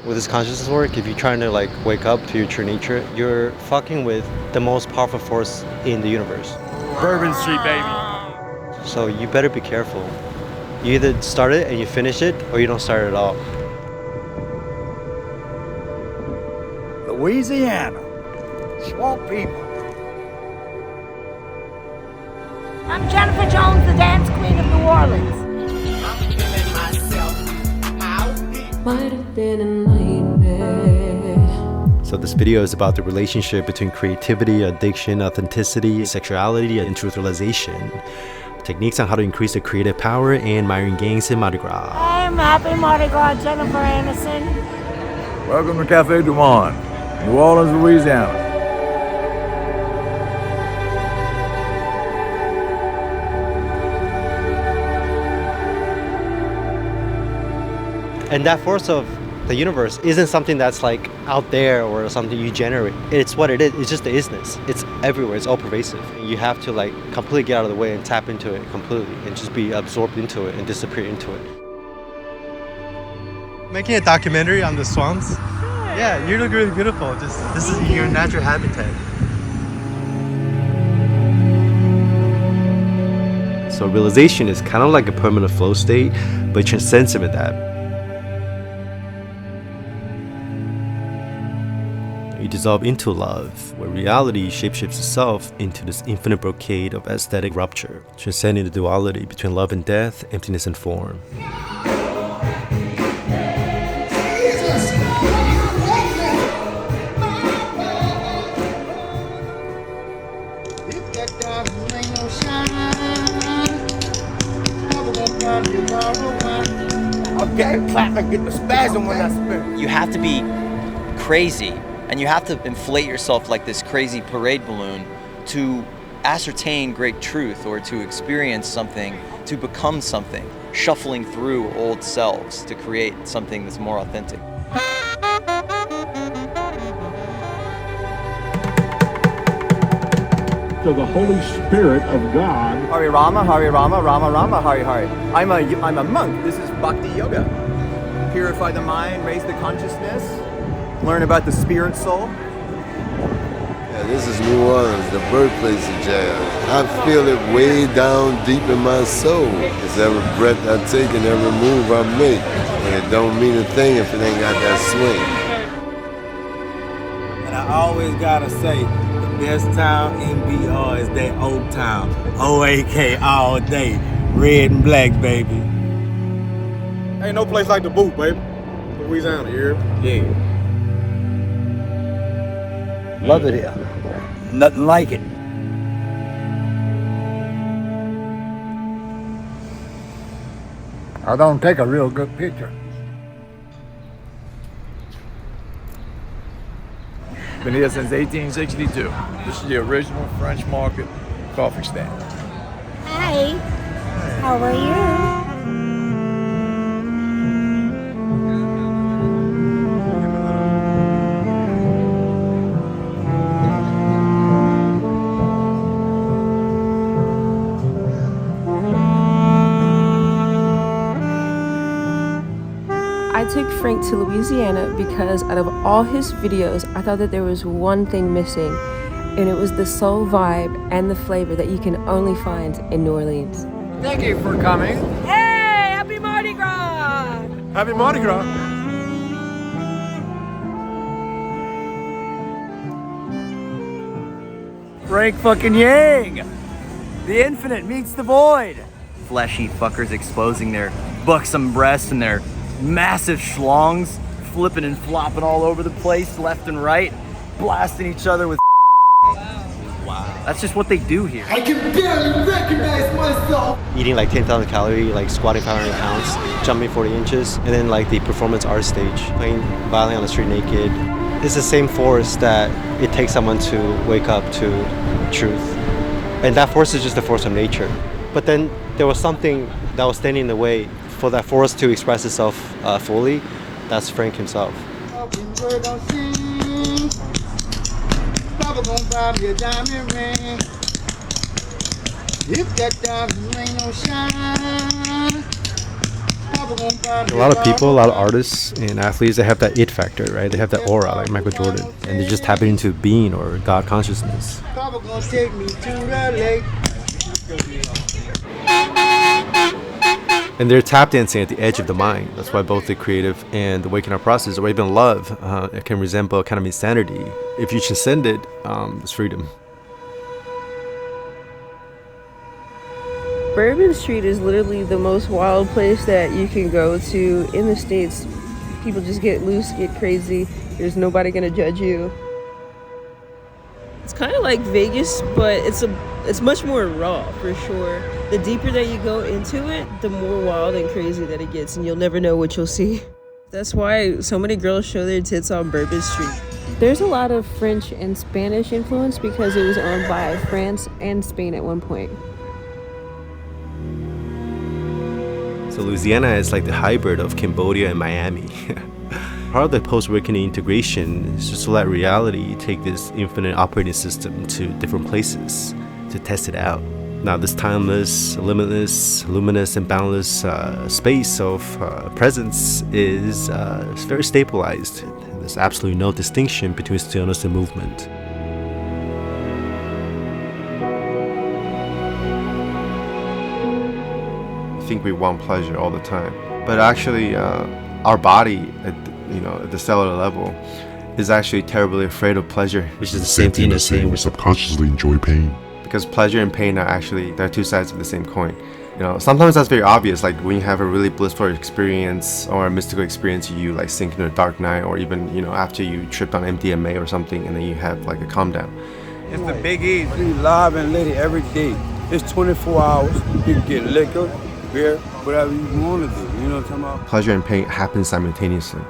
With this consciousness work, if you're trying to like wake up to your true nature, you're fucking with the most powerful force in the universe. Bourbon Street, baby. So you better be careful. You either start it and you finish it, or you don't start it at all. Louisiana. Swamp people. I'm Jennifer Jones, the dance queen of New Orleans. Might have been a nightmare. So this video is about the relationship between creativity, addiction, authenticity, sexuality, and truth realization. Techniques on how to increase the creative power and Miring Gains in Mardi Gras. I'm happy Mardi Gras, Jennifer Anderson. Welcome to Cafe Du Monde, New Orleans, Louisiana. And that force of the universe isn't something that's like out there or something you generate. It's what it is. It's just the isness. It's everywhere. It's all pervasive. And you have to like completely get out of the way and tap into it completely and just be absorbed into it and disappear into it. Making a documentary on the swamps? Yeah, you look really beautiful. This is your natural habitat. So realization is kind of like a permanent flow state, but it transcends even that. You dissolve into love, where reality shapeshifts itself into this infinite brocade of aesthetic rupture, transcending the duality between love and death, emptiness and form. Okay, clap and get the spasm when I spin. You have to be crazy, and you have to inflate yourself like this crazy parade balloon to ascertain great truth or to experience something, to become something, shuffling through old selves to create something that's more authentic. To the Holy Spirit of God. Hari Rama, Rama Rama, Hari Hari. I'm a monk. This is Bhakti Yoga. Purify the mind, raise the consciousness, learn about the spirit soul. Yeah, this is New Orleans, the birthplace of jazz. I feel it way down deep in my soul. It's every breath I take and every move I make. And it don't mean a thing if it ain't got that swing. And I always gotta say, the best town in BR is that old town. OAK all day. Red and black, baby. Ain't no place like the boot, baby. Louisiana, you hear me? Yeah. Love it here. Nothing like it. I don't take a real good picture. Been here since 1862. This is the original French Market coffee stand. Hi. How are you? I took Frank to Louisiana because out of all his videos, I thought that there was one thing missing, and it was the soul vibe and the flavor that you can only find in New Orleans. Thank you for coming. Hey, happy Mardi Gras! Happy Mardi Gras. Frank fucking Yang. The infinite meets the void. Fleshy fuckers exposing their buxom breasts and their massive schlongs, flipping and flopping all over the place, left and right, blasting each other with Wow. That's just what they do here. I can barely recognize myself. Eating like 10,000 calories, like squatting 500 pounds, jumping 40 inches, and then like the performance art stage, playing violin on the street naked. It's the same force that it takes someone to wake up to truth. And that force is just the force of nature. But then there was something that was standing in the way for that force to express itself fully. That's Frank himself. If that diamond ain't no shine, A lot of people, a lot of artists and athletes, they have that it factor, right? They have that aura, like Michael Jordan, and they just tap into being or God consciousness. Papa gonna take me to the lake. And they're tap dancing at the edge of the mind. That's why both the creative and the waking up process, or even love, it can resemble kind of insanity. If you transcend it, it's freedom. Bourbon Street is literally the most wild place that you can go to in the States. People just get loose, get crazy. There's nobody gonna judge you. It's kind of like Vegas, but it's much more raw for sure. The deeper that you go into it, the more wild and crazy that it gets, and you'll never know what you'll see. That's why so many girls show their tits on Bourbon Street. There's a lot of French and Spanish influence because it was owned by France and Spain at one point. So Louisiana is like the hybrid of Cambodia and Miami. Part of the post-awakening integration is just to let reality take this infinite operating system to different places to test it out. Now this timeless, limitless, luminous, and boundless space of presence is very stabilized. There's absolutely no distinction between stillness and movement. I think we want pleasure all the time, but actually our body at the cellular level is actually terribly afraid of pleasure, which is the same thing as saying we subconsciously enjoy pain. Because pleasure and pain are actually, they're two sides of the same coin. Sometimes that's very obvious, like when you have a really blissful experience or a mystical experience, you like sink into a dark night, or even after you tripped on MDMA or something, and then you have like a calm down. It's the Big E. Live and lit every day. It's 24 hours. You can get liquor, beer, whatever you want to do. You know what I'm talking about? Pleasure and pain happen simultaneously.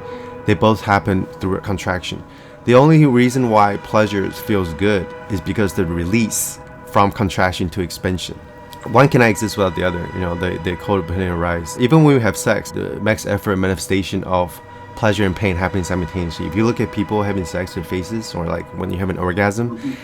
They both happen through contraction. The only reason why pleasure feels good is because the release from contraction to expansion. One cannot exist without the other. They codependent arise. Even when we have sex, the max effort manifestation of pleasure and pain happening simultaneously. If you look at people having sex, their faces, or like when you have an orgasm,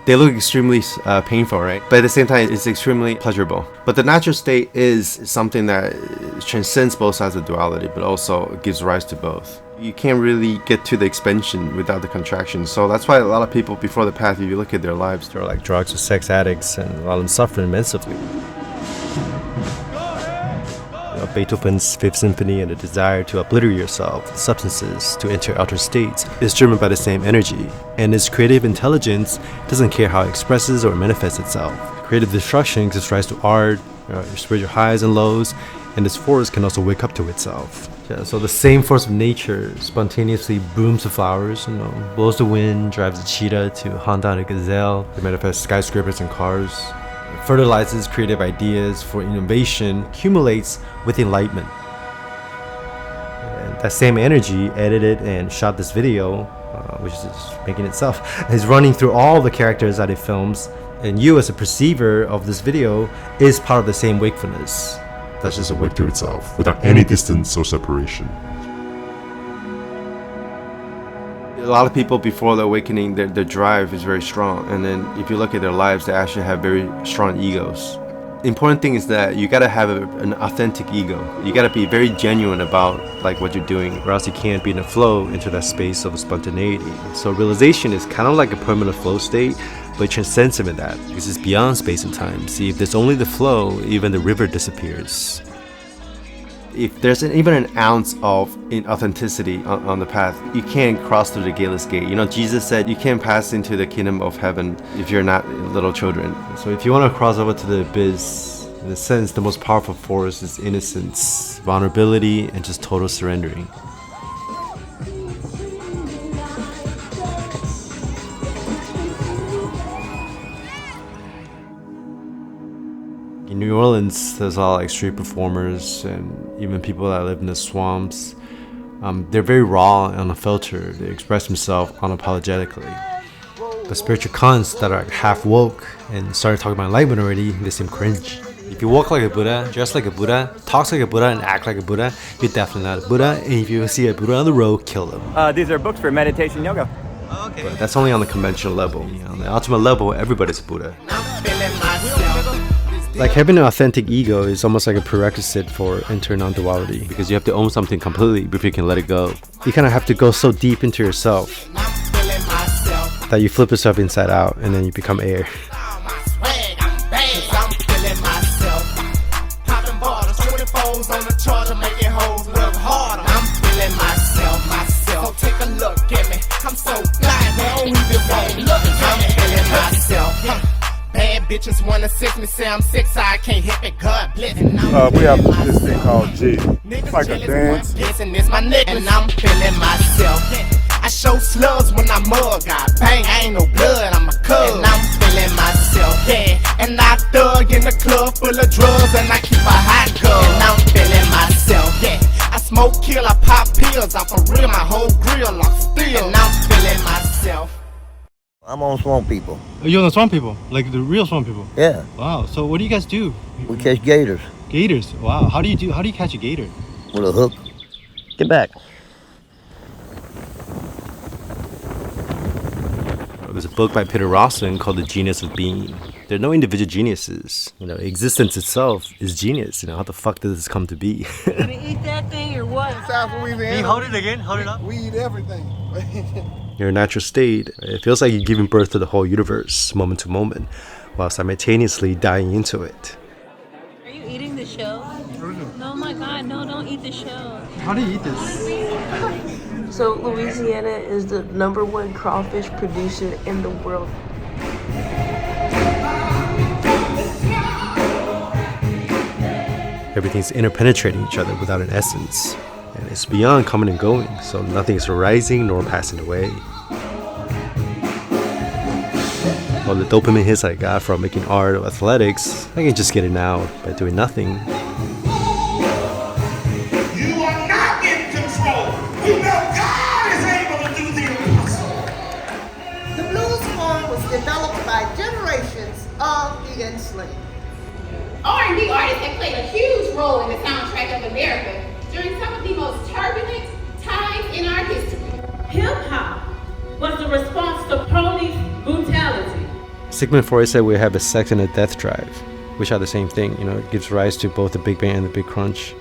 they look extremely painful, right? But at the same time, it's extremely pleasurable. But the natural state is something that transcends both sides of duality, but also gives rise to both. You can't really get to the expansion without the contraction. So that's why a lot of people before the path, if you look at their lives, they're like drugs or sex addicts, and a lot of them suffer immensely. Beethoven's Fifth Symphony and the desire to obliterate yourself, substances, to enter outer states, is driven by the same energy. And its creative intelligence doesn't care how it expresses or manifests itself. Creative destruction gives rise to art, your spiritual highs and lows, and this force can also wake up to itself. So the same force of nature spontaneously booms the flowers, blows the wind, drives the cheetah to hunt down a gazelle, it manifests skyscrapers and cars, fertilizes creative ideas for innovation, accumulates with enlightenment. And that same energy edited and shot this video, which is making itself, is running through all the characters that it films, and you as a perceiver of this video is part of the same wakefulness. That's just awake to itself, without any distance or separation. A lot of people before the awakening, their drive is very strong, and then if you look at their lives, they actually have very strong egos. The important thing is that you gotta have an authentic ego. You gotta be very genuine about like what you're doing, or else you can't be in a flow into that space of spontaneity. So realization is kind of like a permanent flow state, but it transcends even that, because it's beyond space and time. See, if there's only the flow, even the river disappears. If there's even an ounce of inauthenticity on the path, you can't cross through the gateless gate. Jesus said you can't pass into the kingdom of heaven if you're not little children. So if you want to cross over to the abyss, in a sense, the most powerful force is innocence, vulnerability, and just total surrendering. In New Orleans, there's a lot of street performers and even people that live in the swamps. They're very raw and unfiltered. They express themselves unapologetically. The spiritual cons that are half woke and started talking about enlightenment already, they seem cringe. If you walk like a Buddha, dress like a Buddha, talk like a Buddha, and act like a Buddha, you're definitely not a Buddha. And if you see a Buddha on the road, kill them. These are books for meditation yoga. Okay. But that's only on the conventional level. On the ultimate level, everybody's a Buddha. Like having an authentic ego is almost like a prerequisite for entering non-duality, because you have to own something completely before you can let it go. You kind of have to go so deep into yourself that you flip yourself inside out and then you become air. Bitches wanna sex me, say I'm sick, so I can't hit me. God bless. We have this thing called G. It's like a dance. It's my nigga, and I'm feeling myself. I show slugs when I mug. I bang, I ain't no blood, I'm a cub. And I'm feeling myself, yeah. And I thug in the club full of drugs, and I keep a hot gun. And I'm feeling myself, yeah. I smoke, kill, I pop pills. I'm for real, my whole grill, I'm still. And I'm feeling myself. I'm on Swamp People. Are you on the Swamp People? Like the real Swamp People? Yeah. Wow. So what do you guys do? We catch gators. Gators? Wow. How do you catch a gator? With a hook. Get back. There's a book by Peter Rawson called The Genius of Being. There are no individual geniuses. Existence itself is genius. How the fuck did this come to be? You gonna eat that thing or what? South Louisiana. Can you hold it again? Hold it up. We eat everything. Your natural state, it feels like you're giving birth to the whole universe, moment to moment, while simultaneously dying into it. Are you eating the shell? No, my God, no, don't eat the shell. How do you eat this? So Louisiana is the #1 crawfish producer in the world. Everything's interpenetrating each other without an essence. And it's beyond coming and going, so nothing is arising nor passing away. All the dopamine hits I got from making art or athletics, I can just get it now by doing nothing. You are not in control. You know God is able to do the impossible. The blues form was developed by generations of the enslaved. R&B artists have played a huge role in the soundtrack of America during some of the most turbulent times in our history. Hip-hop was the response to police brutality. Sigmund Freud said we have a sex and a death drive, which are the same thing. It gives rise to both the Big Bang and the Big Crunch.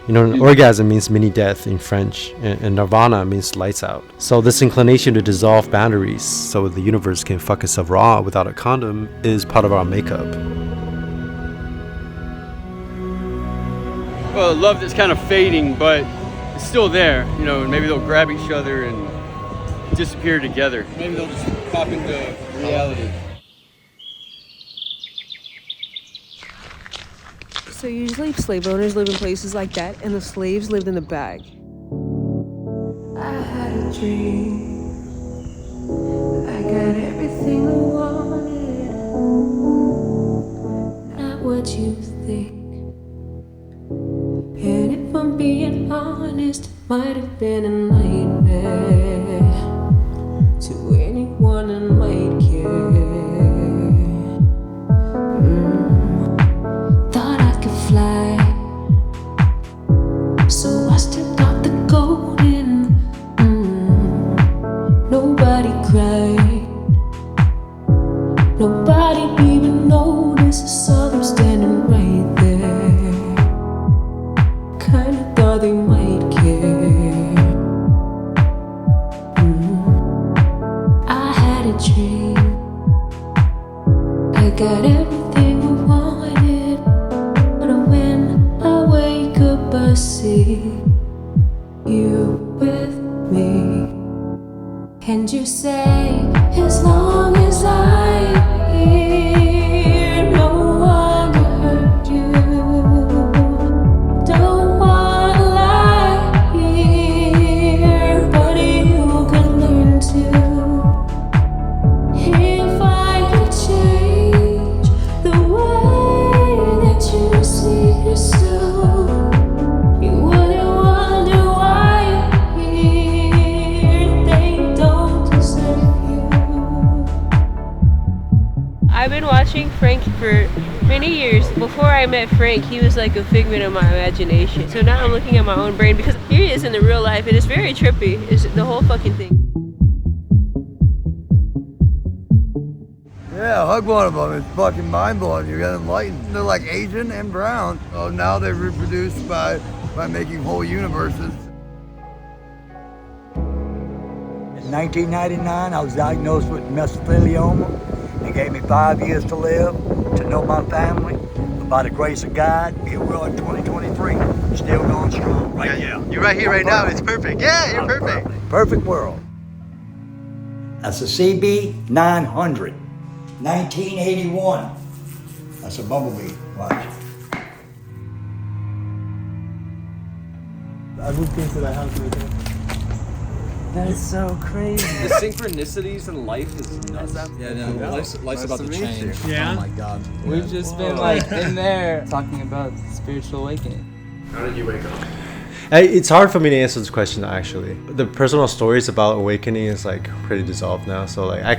An orgasm means mini death in French, and nirvana means lights out. So this inclination to dissolve boundaries so the universe can fuck itself raw without a condom is part of our makeup. Well, love that's kind of fading, but it's still there. Maybe they'll grab each other and disappear together. Maybe they'll just pop into reality. So usually slave owners live in places like that, and the slaves lived in the bag. I had a dream. I got everything I wanted. Not what you think. And if I'm being honest, it might have been a nightmare to anyone that might care. Thought I could fly, so I stepped off the golden. Nobody cried, nobody even noticed. I saw them standing right there. Kinda thought they might care. I had a dream. I got everything I wanted, but when I wake up, I see you with me. And you say, as long as I'm here, no one will hurt you. Don't wanna lie here, but you can learn to. If I could change the way that you see yourself, you wouldn't wonder why you're here. They don't deserve you. I've been watching Frank for many years. Before I met Frank, he was like a figment of my imagination. So now I'm looking at my own brain, because here he is in the real life, and it's very trippy. It's the whole fucking thing. Yeah, Yeah, hug one of them. It's fucking mind-blowing. You get enlightened. They're like Asian and brown. So now they reproduce by making whole universes. In 1999, I was diagnosed with mesothelioma. They gave me 5 years to live, to know my family. But by the grace of God, here we are in 2023. Still going strong right now. You're right here, right now. It's perfect. Yeah, you're perfect. Perfect world. That's a CB 900, 1981. That's a bumblebee. Watch. I moved into that house right there. That's so crazy. The synchronicities in life is nuts. Yeah, no, life's about to change. Yeah. Oh my God. We've just been like in there talking about spiritual awakening. How did you wake up? It's hard for me to answer this question actually. The personal stories about awakening is like pretty dissolved now. So like I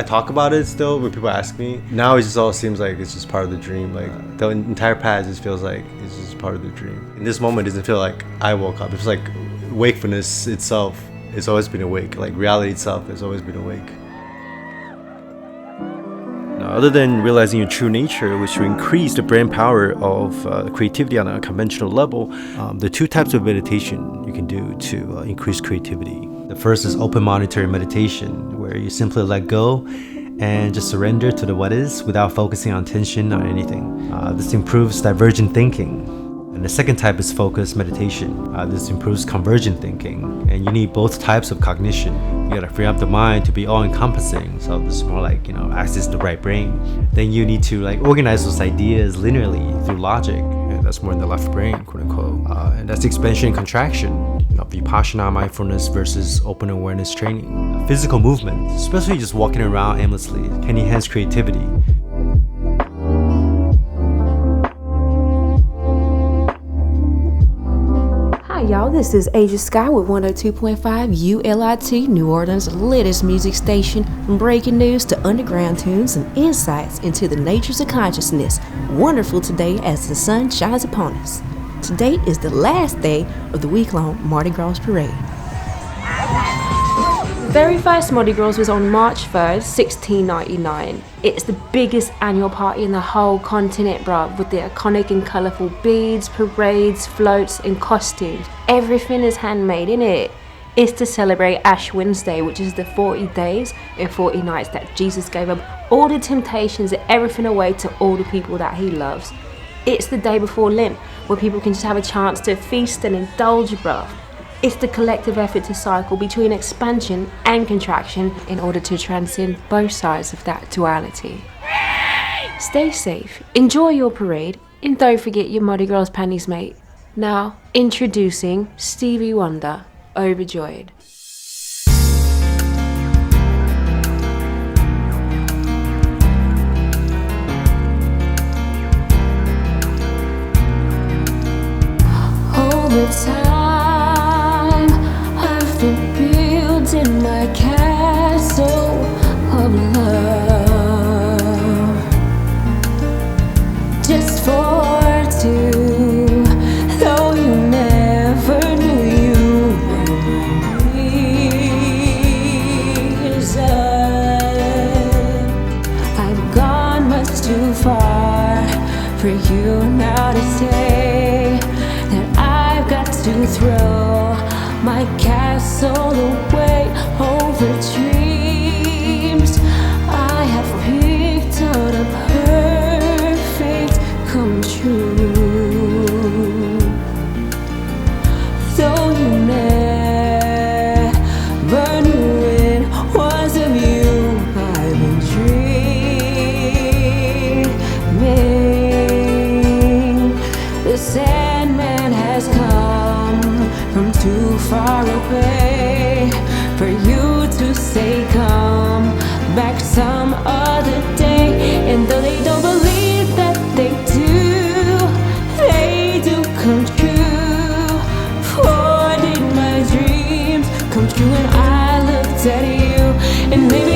talk about it still when people ask me. Now it just all seems like it's just part of the dream. Like the entire past just feels like it's just part of the dream. In this moment, it doesn't feel like I woke up. It's like wakefulness itself. It's always been awake. Like reality itself has always been awake. Now, other than realizing your true nature, which will increase the brain power of creativity on a conventional level, there are two types of meditation you can do to increase creativity. The first is open monetary meditation, where you simply let go and just surrender to the what is without focusing on tension or anything. This improves divergent thinking. And the second type is focused meditation. This improves convergent thinking, and you need both types of cognition. You gotta free up the mind to be all-encompassing. So this is more like, access the right brain. Then you need to like organize those ideas linearly through logic, and that's more in the left brain, quote unquote. And that's expansion and contraction. Vipassana mindfulness versus open awareness training. Physical movement, especially just walking around aimlessly, can enhance creativity. Y'all, this is Asia Sky with 102.5 ULIT, New Orleans' latest music station. From breaking news to underground tunes and insights into the natures of consciousness. Wonderful today as the sun shines upon us. Today is the last day of the week-long Mardi Gras parade. The very first Mardi Gras was on March 3rd, 1699. It's the biggest annual party in the whole continent, bruv, with the iconic and colourful beads, parades, floats and costumes. Everything is handmade, innit? It's to celebrate Ash Wednesday, which is the 40 days and 40 nights that Jesus gave up all the temptations and everything away to all the people that he loves. It's the day before Lent, where people can just have a chance to feast and indulge, bruv. It's the collective effort to cycle between expansion and contraction in order to transcend both sides of that duality. Stay safe, enjoy your parade, and don't forget your Mardi Gras panties, mate. Now, introducing Stevie Wonder, Overjoyed. Over time, I've been building my castle of love, just for two, though you never knew you were my reason. I've gone much too far for you now to say that I've got to throw my castle away over dreams. I have picked out a perfect come true. Though you never knew it was of you, I've been dreaming. The Sandman has come from too far away for you to say come back some other day. And though they don't believe that they do come true. For did my dreams come true when I looked at you? And maybe